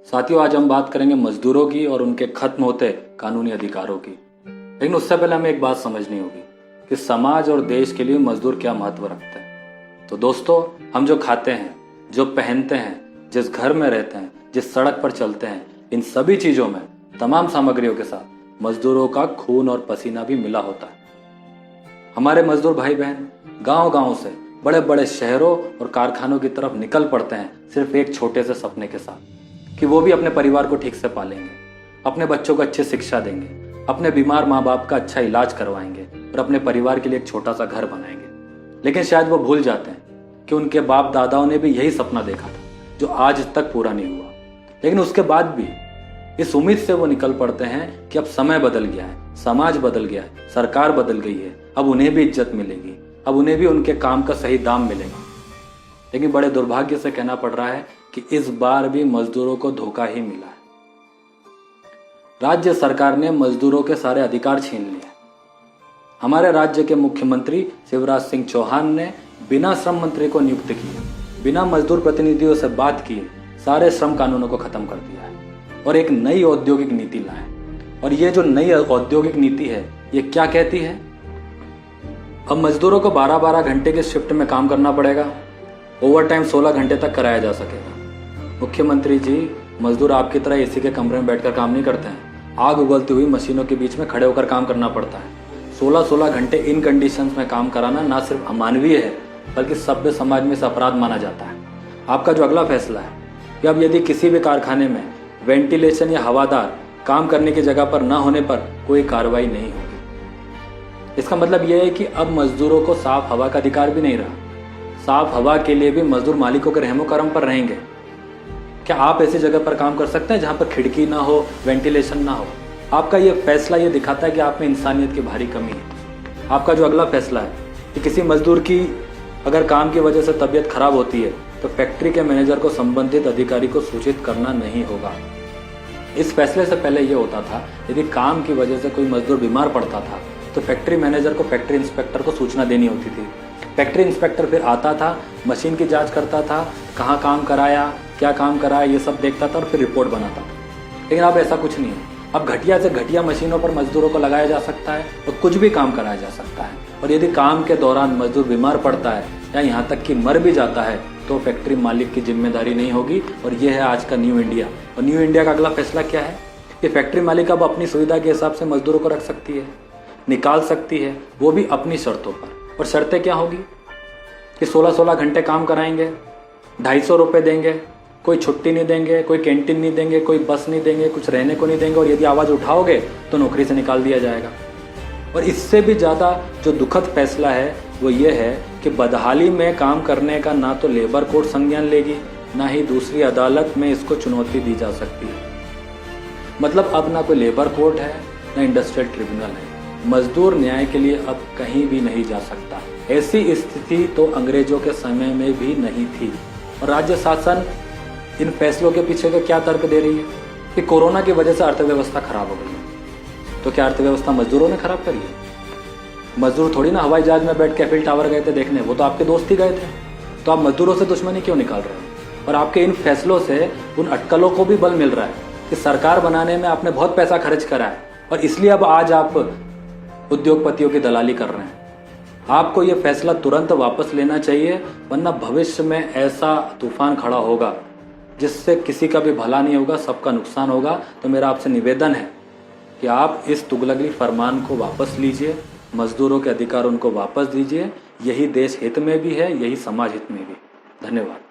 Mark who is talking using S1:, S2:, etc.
S1: साथियों, आज हम बात करेंगे मजदूरों की और उनके खत्म होते कानूनी अधिकारों की। लेकिन उससे पहले हमें एक बात समझनी होगी कि समाज और देश के लिए मजदूर क्या महत्व रखते हैं। तो दोस्तों, हम जो खाते हैं, जो पहनते हैं, जिस घर में रहते हैं, जिस सड़क पर चलते हैं, इन सभी चीजों में तमाम सामग्रियों के साथ मजदूरों का खून और पसीना भी मिला होता है। हमारे मजदूर भाई बहन गांव गांव से बड़े बड़े शहरों और कारखानों की तरफ निकल पड़ते हैं सिर्फ एक छोटे से सपने के साथ कि वो भी अपने परिवार को ठीक से पालेंगे, अपने बच्चों को अच्छी शिक्षा देंगे, अपने बीमार माँ बाप का अच्छा इलाज करवाएंगे और अपने परिवार के लिए एक छोटा सा घर बनाएंगे। लेकिन शायद वो भूल जाते हैं कि उनके बाप दादाओं ने भी यही सपना देखा था जो आज तक पूरा नहीं हुआ। लेकिन उसके बाद भी इस उम्मीद से वो निकल पड़ते हैं कि अब समय बदल गया है, समाज बदल गया है, सरकार बदल गई है, अब उन्हें भी इज्जत मिलेगी, अब उन्हें भी उनके काम का सही दाम मिलेगा। लेकिन बड़े दुर्भाग्य से कहना पड़ रहा है कि इस बार भी मजदूरों को धोखा ही मिला है। राज्य सरकार ने मजदूरों के सारे अधिकार छीन लिए। हमारे राज्य के मुख्यमंत्री शिवराज सिंह चौहान ने बिना श्रम मंत्री को नियुक्त किए, बिना मजदूर प्रतिनिधियों से बात किए सारे श्रम कानूनों को खत्म कर दिया है और एक नई औद्योगिक नीति लाए। और ये जो नई औद्योगिक नीति है, ये क्या कहती है? अब मजदूरों को 12-12 घंटे के शिफ्ट में काम करना पड़ेगा, ओवर टाइम 16 घंटे तक कराया जा सकेगा। मुख्यमंत्री जी, मजदूर आपकी तरह एसी के कमरे में बैठकर काम नहीं करते हैं, आग उगलती हुई मशीनों के बीच में खड़े होकर काम करना पड़ता है। 16-16 घंटे इन कंडीशंस में काम कराना ना सिर्फ अमानवीय है बल्कि सभ्य समाज में इसे अपराध माना जाता है। आपका जो अगला फैसला है कि अब यदि किसी भी कारखाने में वेंटिलेशन या हवादार काम करने की जगह पर न होने पर कोई कार्रवाई नहीं होगी, इसका मतलब यह है कि अब मजदूरों को साफ हवा का अधिकार भी नहीं रहा। साफ हवा के लिए भी मजदूर मालिकों के रहमो करम पर रहेंगे। क्या आप ऐसी जगह पर काम कर सकते हैं जहां पर खिड़की ना हो, वेंटिलेशन ना हो? आपका यह फैसला ये दिखाता है कि आप में इंसानियत की भारी कमी है। आपका जो अगला फैसला है कि किसी मजदूर की अगर काम की वजह से तबीयत खराब होती है तो फैक्ट्री के मैनेजर को संबंधित अधिकारी को सूचित करना नहीं होगा। इस फैसले से पहले यह होता था, यदि काम की वजह से कोई मजदूर बीमार पड़ता था तो फैक्ट्री मैनेजर को फैक्ट्री इंस्पेक्टर को सूचना देनी होती थी। फैक्ट्री इंस्पेक्टर फिर आता था, मशीन की जांच करता था, कहाँ काम कराया, क्या काम कराया, ये सब देखता था और फिर रिपोर्ट बनाता था। लेकिन अब ऐसा कुछ नहीं है। अब घटिया से घटिया मशीनों पर मजदूरों को लगाया जा सकता है और कुछ भी काम कराया जा सकता है। और यदि काम के दौरान मजदूर बीमार पड़ता है या यहाँ तक कि मर भी जाता है तो फैक्ट्री मालिक की जिम्मेदारी नहीं होगी। और यह है आज का न्यू इंडिया। और न्यू इंडिया का अगला फैसला क्या है कि फैक्ट्री मालिक अब अपनी सुविधा के हिसाब से मजदूरों को रख सकती है, निकाल सकती है, वो भी अपनी शर्तों पर। और शर्तें क्या होगी कि 16-16 घंटे काम कराएंगे, 250 रुपये देंगे, कोई छुट्टी नहीं देंगे, कोई कैंटीन नहीं देंगे, कोई बस नहीं देंगे, कुछ रहने को नहीं देंगे, और यदि आवाज़ उठाओगे तो नौकरी से निकाल दिया जाएगा। और इससे भी ज़्यादा जो दुखद फैसला है वो ये है कि बदहाली में काम करने का ना तो लेबर कोर्ट संज्ञान लेगी, ना ही दूसरी अदालत में इसको चुनौती दी जा सकती है। मतलब अब ना कोई लेबर कोर्ट है, ना इंडस्ट्रियल ट्रिब्यूनल है। मजदूर न्याय के लिए अब कहीं भी नहीं जा सकता। ऐसी स्थिति तो अंग्रेजों के समय में भी नहीं थी। और राज्य शासन इन फैसलों के पीछे का क्या तर्क दे रही है कि कोरोना की वजह से अर्थव्यवस्था खराब हो गई है। तो क्या अर्थव्यवस्था मजदूरों ने खराब करी है? मजदूर थोड़ी ना हवाई जहाज में बैठ के एफिल टावर गए थे देखने, वो तो आपके दोस्त ही गए थे। तो आप मजदूरों से दुश्मनी क्यों निकाल रहे हो? और आपके इन फैसलों से उन अटकलों को भी बल मिल रहा है कि सरकार बनाने में आपने बहुत पैसा खर्च करा है और इसलिए अब आज आप उद्योगपतियों की दलाली कर रहे हैं। आपको ये फैसला तुरंत वापस लेना चाहिए, वरना भविष्य में ऐसा तूफान खड़ा होगा जिससे किसी का भी भला नहीं होगा, सबका नुकसान होगा। तो मेरा आपसे निवेदन है कि आप इस तुगलकी फरमान को वापस लीजिए, मजदूरों के अधिकार उनको वापस दीजिए। यही देश हित में भी है, यही समाज हित में भी। धन्यवाद।